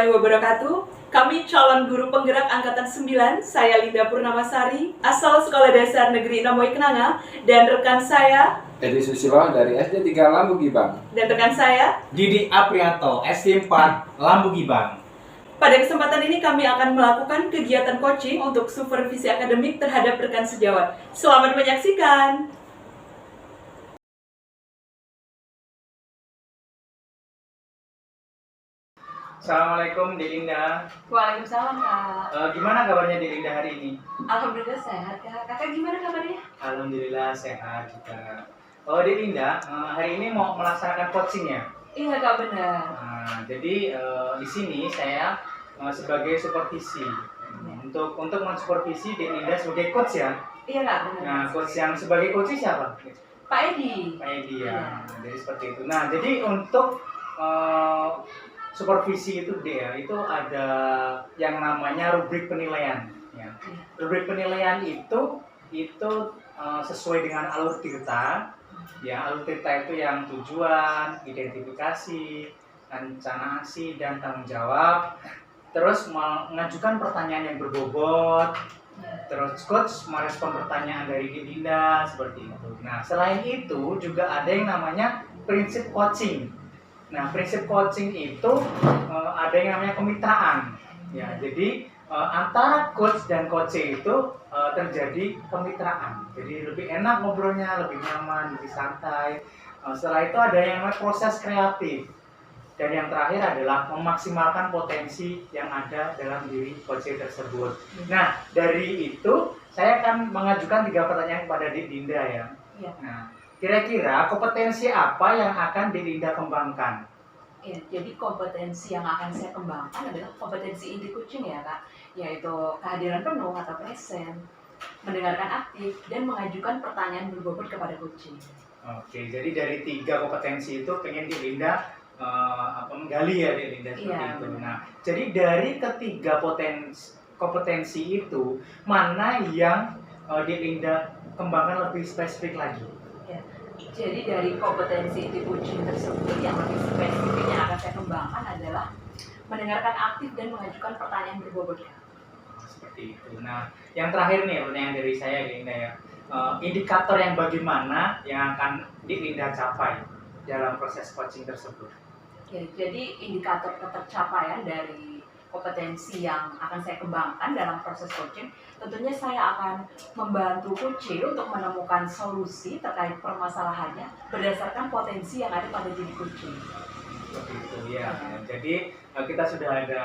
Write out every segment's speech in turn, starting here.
warahmatullahi wabarakatuh. Kami calon guru penggerak angkatan 9, saya Linda Purnamasari, asal Sekolah Dasar Negeri 6 Kenanga, dan rekan saya Edi Susilo dari SD 3 Lambu Gibang. dan rekan saya Didi Aprianto, SD 4 Lambu Gibang. Pada kesempatan ini kami akan melakukan kegiatan coaching untuk supervisi akademik terhadap rekan sejawat. Selamat menyaksikan. Assalamualaikum Delinda. Waalaikumsalam, Kak. Gimana kabarnya Delinda hari ini? Alhamdulillah sehat, Kak. Kakak gimana kabarnya? Alhamdulillah sehat juga. Oh Delinda, hari ini mau melaksanakan coaching ya? Iya, Kak, benar. Jadi di sini saya sebagai supervisi untuk mensupervisi Delinda sebagai coach ya. Iya, Kak, benar. Nah, coach yang sebagai coach siapa? Pak Edi. Pak Edi Iya. ya. Jadi seperti itu. Nah, jadi untuk supervisi itu dia itu ada yang namanya rubrik penilaian ya. Rubrik penilaian itu sesuai dengan alur tirta ya. Alur tirta itu yang tujuan, identifikasi, rencana aksi, dan tanggung jawab, terus mengajukan pertanyaan yang berbobot, terus coach merespon pertanyaan dari Dinda seperti itu. Nah, selain itu juga ada yang namanya prinsip coaching. Nah, prinsip coaching itu ada yang namanya kemitraan. Ya, jadi antara coach dan coach itu terjadi kemitraan. Jadi lebih enak ngobrolnya, lebih nyaman, lebih santai. Setelah itu ada yang namanya proses kreatif. Dan yang terakhir adalah memaksimalkan potensi yang ada dalam diri coach tersebut. Nah, dari itu saya akan mengajukan 3 pertanyaan kepada Dinda ya. Iya. Nah, kira-kira kompetensi apa yang akan Dinda kembangkan? Ya, jadi kompetensi yang akan saya kembangkan adalah kompetensi inti coaching ya, Kak, yaitu kehadiran penuh atau present, mendengarkan aktif, dan mengajukan pertanyaan berbobot kepada coaching. Oke, jadi dari 3 kompetensi itu pengen Dinda menggali ya Dinda seperti Iya, itu. benar. Nah, jadi dari ketiga kompetensi itu mana yang Dinda kembangkan lebih spesifik lagi? Ya, jadi dari kompetensi inti coaching tersebut yang lebih spesifik yang akan saya kembangkan adalah mendengarkan aktif dan mengajukan pertanyaan berbobot. Seperti itu. Nah, yang terakhir nih pertanyaan dari saya Dinda ya. Indikator yang bagaimana yang akan Dinda capai dalam proses coaching tersebut? Ya, jadi indikator ketercapaian dari kompetensi yang akan saya kembangkan dalam proses coaching, tentunya saya akan membantu coach untuk menemukan solusi terkait permasalahannya berdasarkan potensi yang ada pada diri coach. Seperti itu ya. Jadi kita sudah ada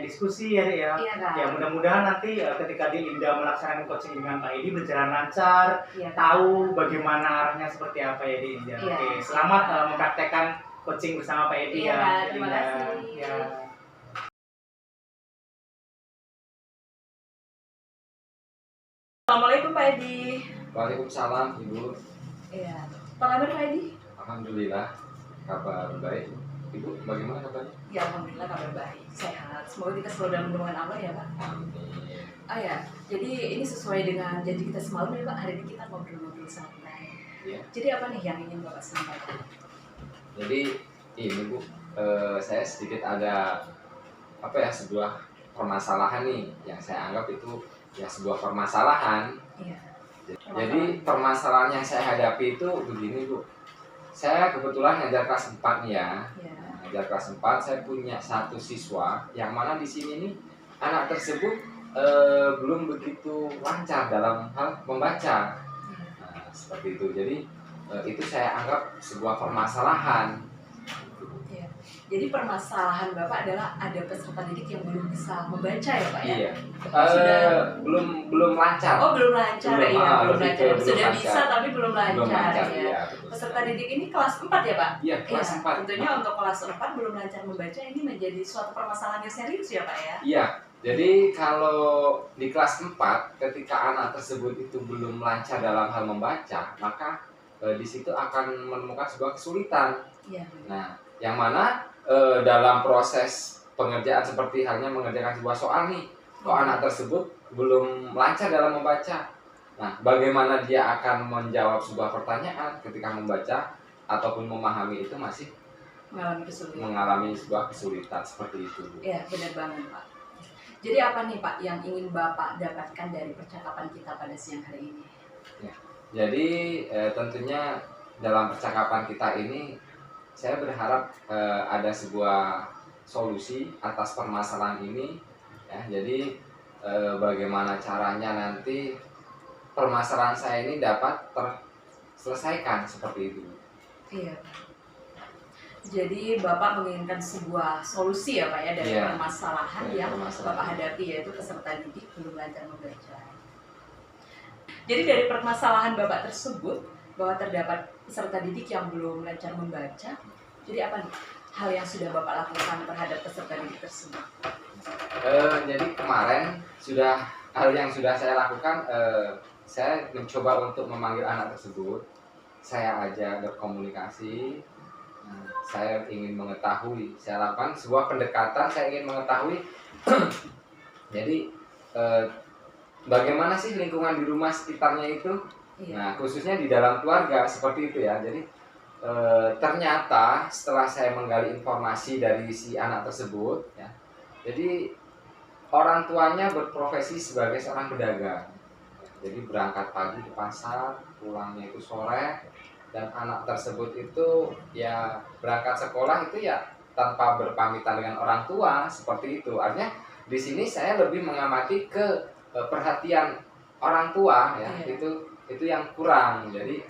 diskusi ya. Iya, Kak. Ya mudah-mudahan nanti ketika Dinda melaksanakan coaching dengan Pak Edi berjalan lancar, Iya, Kak. tahu bagaimana arahnya seperti apa ya Dinda. Iya. Oke, selamat mempraktekkan coaching bersama Pak Edi Iya, ya. Kak. Terima Dinda. kasih. Ya. Assalamualaikum Pak Edi. Waalaikumsalam Ibu. Iya. Apa kabar Pak Edi? Alhamdulillah kabar baik. Ibu bagaimana kabarnya? Ya, alhamdulillah kabar baik, sehat. Semoga kita selalu dalam lindungan Allah ya, Pak. Amin. Ya, jadi ini sesuai dengan janji kita semalam ya, Pak. Hari ini kita ngobrol-ngobrol santai. Ya. Jadi apa nih yang ingin Bapak sampaikan? Jadi ini Bu, saya sedikit ada sebuah permasalahan nih yang saya anggap itu ya sebuah permasalahan. Iya. Jadi permasalahan yang saya hadapi itu begini Bu. Saya kebetulan ngajar kelas 4 nih ya. Iya. Ngajar kelas 4 saya punya satu siswa yang mana di sini nih anak tersebut belum begitu lancar dalam hal membaca. Nah, seperti itu. Jadi itu saya anggap sebuah permasalahan. Iya. Jadi permasalahan Bapak adalah ada peserta didik yang belum bisa membaca ya, Pak ya? Iya. Sudah Belum lancar. Oh, belum lancar Belum, ya, belum lebih lancar. ke belum Sudah lancar. bisa tapi belum lancar, Belum lancar ya. ya. Betul. Peserta didik ini kelas 4 ya, Pak? Iya, kelas 4. Tentunya untuk kelas 4 belum lancar membaca ini menjadi suatu permasalahan yang serius ya, Pak ya? Iya. Jadi kalau di kelas 4 ketika anak tersebut itu belum lancar dalam hal membaca, maka di situ akan menemukan sebuah kesulitan. Iya. Nah, yang mana dalam proses pengerjaan seperti halnya mengerjakan sebuah soal nih, kok anak tersebut belum lancar dalam membaca. Nah, bagaimana dia akan menjawab sebuah pertanyaan ketika membaca ataupun memahami itu masih mengalami sebuah kesulitan seperti itu. Ya, benar banget Pak. Jadi apa nih Pak yang ingin Bapak dapatkan dari percakapan kita pada siang hari ini? Ya. Jadi tentunya dalam percakapan kita ini saya berharap ada sebuah solusi atas permasalahan ini. Ya, jadi bagaimana caranya nanti permasalahan saya ini dapat terselesaikan seperti itu. Iya. Jadi Bapak menginginkan sebuah solusi ya Pak ya dari permasalahan yang Bapak hadapi, yaitu peserta didik belum lancar membaca. Jadi dari permasalahan Bapak tersebut bahwa terdapat peserta didik yang belum lancar membaca, jadi apa nih hal yang sudah Bapak lakukan terhadap peserta didik tersebut? Jadi kemarin hal yang sudah saya lakukan, saya mencoba untuk memanggil anak tersebut. Saya ajak berkomunikasi. Saya ingin mengetahui, saya lakukan sebuah pendekatan, saya ingin mengetahui jadi bagaimana sih lingkungan di rumah sekitarnya itu. Nah, khususnya di dalam keluarga seperti itu ya. Jadi ternyata setelah saya menggali informasi dari si anak tersebut ya, jadi orang tuanya berprofesi sebagai seorang pedagang. Jadi berangkat pagi ke pasar, pulangnya itu sore. Dan anak tersebut itu ya berangkat sekolah itu ya tanpa berpamitan dengan orang tua seperti itu. Artinya di sini saya lebih mengamati ke perhatian orang tua ya, itu yang kurang. Jadi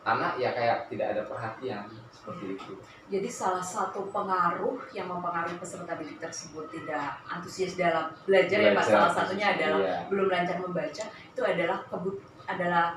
anak ya kayak tidak ada perhatian seperti itu. Jadi salah satu pengaruh yang mempengaruhi peserta didik tersebut tidak antusias dalam belajar ya Pak, salah satunya adalah belum lancar membaca, itu adalah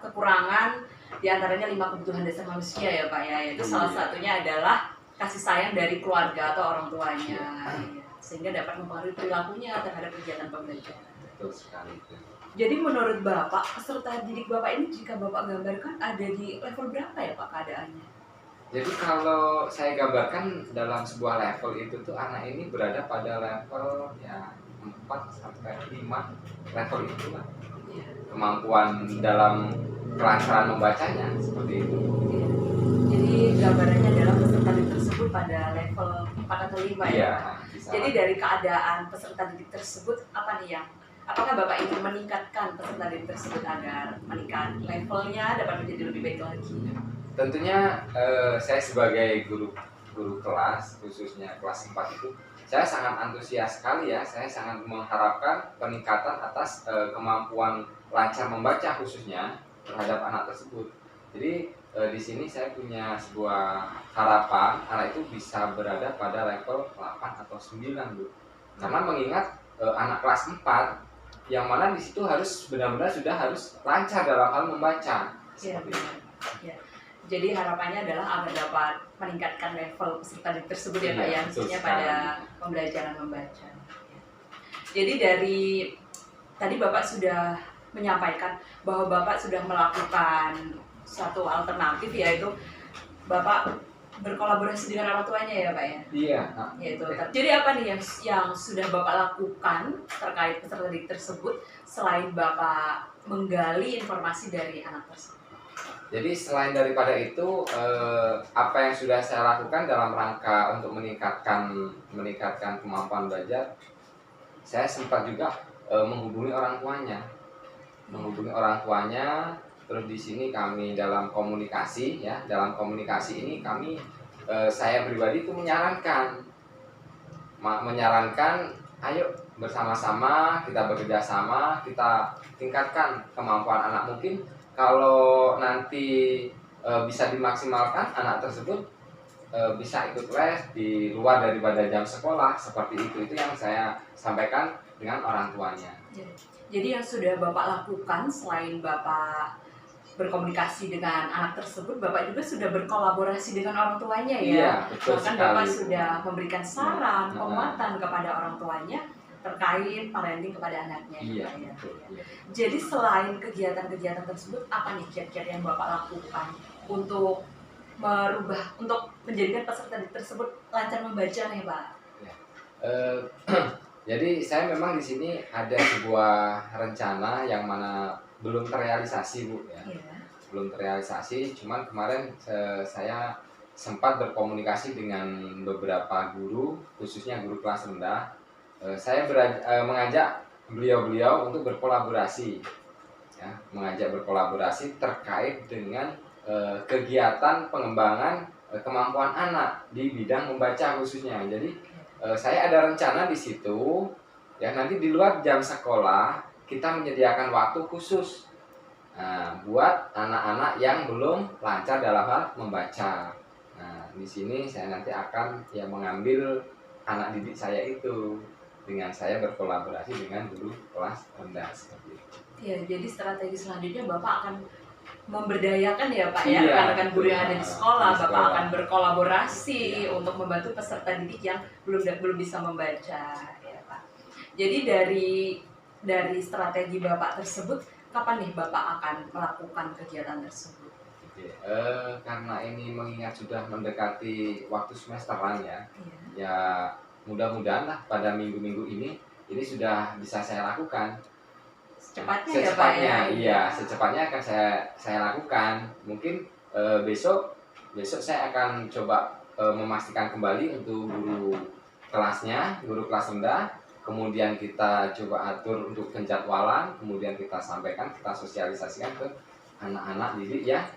kekurangan diantaranya 5 kebutuhan dasar manusia ya Pak ya, yaitu salah satunya adalah kasih sayang dari keluarga atau orang tuanya, sehingga dapat mempengaruhi perilakunya terhadap kegiatan pembelajaran. Betul sekali. Jadi menurut Bapak, peserta didik Bapak ini jika Bapak gambarkan ada di level berapa ya Pak keadaannya? Jadi kalau saya gambarkan dalam sebuah level itu tuh anak ini berada pada level ya 4-5 level itulah. Kemampuan dalam kelancaran membacanya seperti itu. Jadi gambarannya adalah peserta didik tersebut pada level 4 atau 5 ya. Jadi dari keadaan peserta didik tersebut apakah Bapak ingin meningkatkan peserta didik tersebut agar meningkat levelnya dapat menjadi lebih baik lagi? Tentunya saya sebagai guru kelas, khususnya kelas 4 itu, saya sangat antusias sekali ya. Saya sangat mengharapkan peningkatan atas kemampuan lancar membaca khususnya terhadap anak tersebut. Jadi di sini saya punya sebuah harapan anak itu bisa berada pada level 8 atau 9 Bu. Karena mengingat anak kelas 4 yang mana di situ harus benar-benar sudah harus lancar dalam hal membaca. Seperti itu. Ya. Jadi harapannya adalah agar dapat meningkatkan level peserta didik tersebut ya Pak ya, khususnya pada pembelajaran membaca. Jadi dari tadi Bapak sudah menyampaikan bahwa Bapak sudah melakukan suatu alternatif, yaitu Bapak berkolaborasi dengan orang tuanya ya Pak ya? Iya. Yaitu. Jadi apa nih yang sudah Bapak lakukan terkait peserta didik tersebut selain Bapak menggali informasi dari anak tersebut? Jadi selain daripada itu, apa yang sudah saya lakukan dalam rangka untuk meningkatkan kemampuan belajar, saya sempat juga menghubungi orang tuanya. Terus di sini kami dalam komunikasi ya, dalam komunikasi ini kami saya pribadi itu menyarankan, ayo bersama-sama kita bekerja sama, kita tingkatkan kemampuan anak. Mungkin kalau nanti bisa dimaksimalkan anak tersebut bisa ikut les di luar daripada jam sekolah seperti itu yang saya sampaikan dengan orang tuanya. Jadi yang sudah Bapak lakukan selain Bapak berkomunikasi dengan anak tersebut, Bapak juga sudah berkolaborasi dengan orang tuanya ya. Iya, betul bahkan sekali. Bapak sudah memberikan saran, penguatan kepada orang tuanya terkait parenting kepada anaknya. Iya, ya. betul. Iya. Jadi selain kegiatan-kegiatan tersebut, apa nih kiat-kiat yang Bapak lakukan untuk menjadikan peserta tersebut lancar membaca nih Pak? Ya. Jadi saya memang di sini ada sebuah rencana yang mana belum terrealisasi Bu ya. Iya. Belum terrealisasi, cuman kemarin saya sempat berkomunikasi dengan beberapa guru, khususnya guru kelas rendah. Saya mengajak beliau-beliau untuk berkolaborasi, ya, mengajak berkolaborasi terkait dengan kegiatan pengembangan kemampuan anak di bidang membaca khususnya. Jadi saya ada rencana di situ, ya, nanti di luar jam sekolah kita menyediakan waktu khusus buat anak-anak yang belum lancar dalam hal membaca. Nah, di sini saya nanti akan ya mengambil anak didik saya itu dengan saya berkolaborasi dengan guru kelas rendah seperti itu. Ya, jadi strategi selanjutnya Bapak akan memberdayakan ya Pak ya, Iya, rekan-rekan guru yang ada di sekolah. di Bapak sekolah. akan berkolaborasi Iya. untuk membantu peserta didik yang belum bisa membaca ya Pak. Jadi dari strategi Bapak tersebut, kapan nih Bapak akan melakukan kegiatan tersebut? Oke, karena ini mengingat sudah mendekati waktu semesteran ya, Iya. ya mudah-mudahan lah pada minggu-minggu ini sudah bisa saya lakukan. Secepatnya ya Pak ya. Iya, secepatnya akan saya lakukan. Mungkin besok saya akan coba memastikan kembali untuk guru kelasnya, guru kelas rendah. Kemudian kita coba atur untuk penjadwalan, kemudian kita sampaikan, kita sosialisasikan ke anak-anak didik yang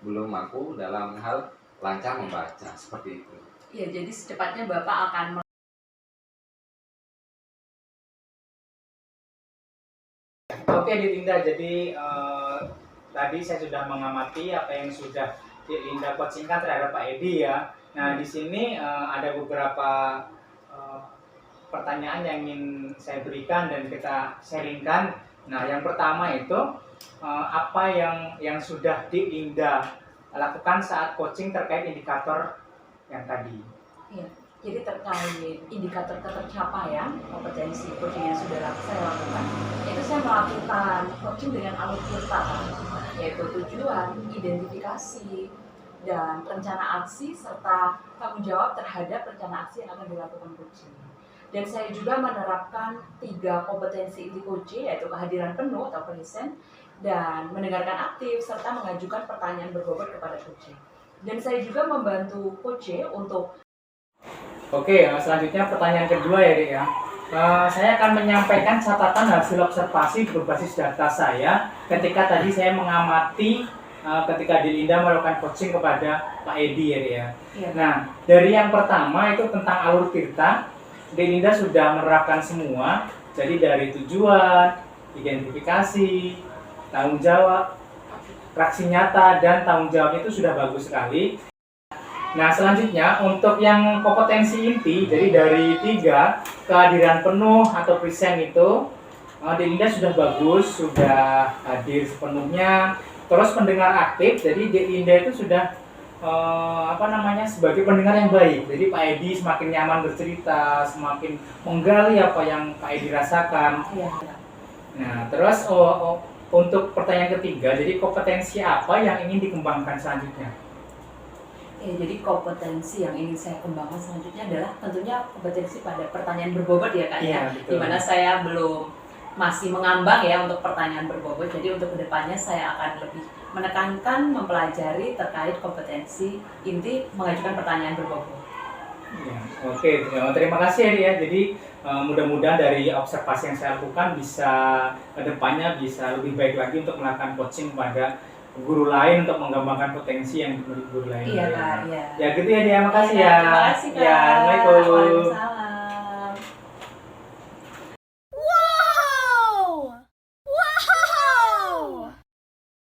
belum mampu dalam hal lancar membaca seperti itu. Iya, jadi secepatnya Bapak akan Oke, Dilinda. Jadi tadi saya sudah mengamati apa yang sudah Dilinda coachingkan terhadap Pak Edi ya. Nah, di sini ada beberapa pertanyaan yang ingin saya berikan dan kita sharingkan. Nah, yang pertama itu apa yang sudah Dilinda lakukan saat coaching terkait indikator yang tadi? Jadi terkait indikator ketercapaian kompetensi coaching yang sudah saya lakukan, itu saya melakukan coaching dengan alur tirta, yaitu tujuan, identifikasi, dan rencana aksi serta tanggung jawab terhadap rencana aksi yang akan dilakukan coaching. Dan saya juga menerapkan 3 kompetensi inti coaching, yaitu kehadiran penuh atau present, dan mendengarkan aktif serta mengajukan pertanyaan berbobot kepada coaching. Dan saya juga membantu coaching untuk Oke, selanjutnya pertanyaan kedua ya, Dek ya. Saya akan menyampaikan catatan hasil observasi berbasis data saya ketika tadi saya mengamati ketika Dilinda melakukan coaching kepada Pak Edi ya, Dek ya. Iya. Nah, dari yang pertama itu tentang alur tirta, Dilinda sudah menerapkan semua. Jadi dari tujuan, identifikasi, tanggung jawab, reaksi nyata, dan tanggung jawab itu sudah bagus sekali. Nah, selanjutnya untuk yang kompetensi inti, jadi dari 3 kehadiran penuh atau present itu Dilinda sudah bagus, sudah hadir sepenuhnya. Terus pendengar aktif, jadi Dilinda itu sudah sebagai pendengar yang baik. Jadi Pak Edi semakin nyaman bercerita, semakin menggali apa yang Pak Edi rasakan. Iya. Nah, terus untuk pertanyaan ketiga, jadi kompetensi apa yang ingin dikembangkan selanjutnya? Jadi kompetensi yang ingin saya kembangkan selanjutnya adalah tentunya kompetensi pada pertanyaan berbobot ya Kak ya. Betul. Dimana saya masih mengambang ya untuk pertanyaan berbobot. Jadi untuk kedepannya saya akan lebih menekankan, mempelajari terkait kompetensi inti mengajukan pertanyaan berbobot. Ya, oke, terima kasih Edi ya. Jadi mudah-mudahan dari observasi yang saya lakukan bisa kedepannya bisa lebih baik lagi untuk melakukan coaching pada guru lain untuk mengembangkan potensi yang dimiliki guru lain. Iya Kak, iya. Ya gitu ya, dia makasih Iya, ya. terima kasih Kak. Ya, Assalamualaikum. Waalaikumsalam.